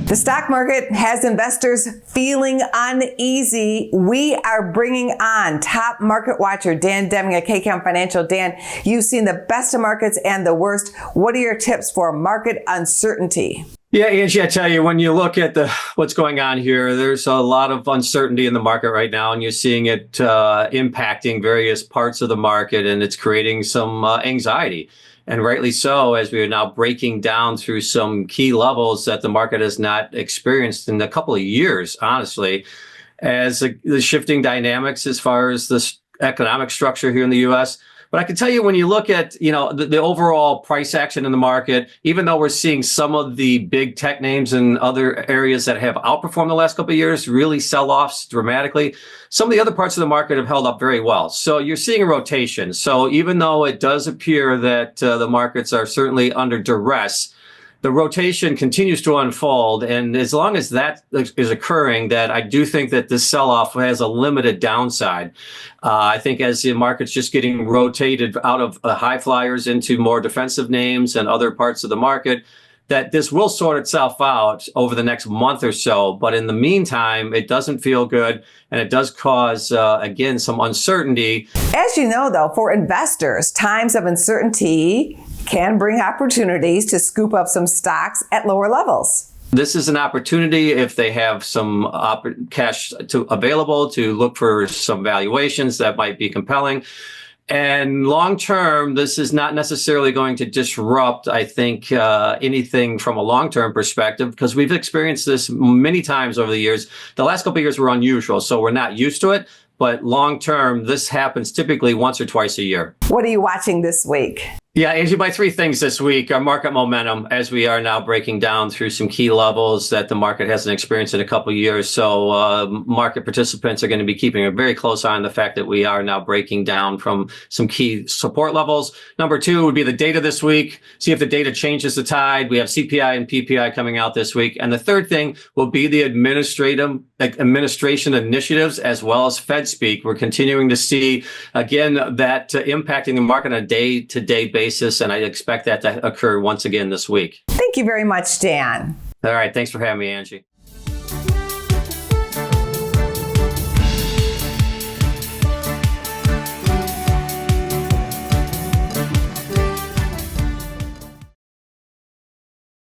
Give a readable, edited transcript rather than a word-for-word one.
The stock market has investors feeling uneasy. We are bringing on top market watcher Dan Deming at KKM Financial. Dan, you've seen the best of markets and the worst. What are your tips for market uncertainty? Yeah, Angie, I tell you, when you look at what's going on here, there's a lot of uncertainty in the market right now, and you're seeing it impacting various parts of the market, and it's creating some anxiety. And rightly so, as we are now breaking down through some key levels that the market has not experienced in a couple of years, honestly, as the shifting dynamics as far as the economic structure here in the U.S. But I can tell you, when you look at, the overall price action in the market, even though we're seeing some of the big tech names and other areas that have outperformed the last couple of years really sell off dramatically, some of the other parts of the market have held up very well. So you're seeing a rotation. So even though it does appear that the markets are certainly under duress, the rotation continues to unfold. And as long as that is occurring, that I do think that this sell-off has a limited downside. I think as the market's just getting rotated out of high flyers into more defensive names and other parts of the market, that this will sort itself out over the next month or so. But in the meantime, it doesn't feel good, and it does cause, again, some uncertainty. As you know, though, for investors, times of uncertainty can bring opportunities to scoop up some stocks at lower levels. This is an opportunity if they have some cash available to look for some valuations that might be compelling. And long term, this is not necessarily going to disrupt, I think, anything from a long term perspective, because we've experienced this many times over the years. The last couple of years were unusual, so we're not used to it. But long term, this happens typically once or twice a year. What are you watching this week? Yeah, Angie, by three things this week. Our market momentum, as we are now breaking down through some key levels that the market hasn't experienced in a couple of years. So market participants are going to be keeping a very close eye on the fact that we are now breaking down from some key support levels. Number two would be the data this week. See if the data changes the tide. We have CPI and PPI coming out this week. And the third thing will be the administration initiatives as well as Fed speak. We're continuing to see, again, that impacting the market on a day-to-day basis, and I expect that to occur once again this week. Thank you very much, Dan. All right. Thanks for having me, Angie.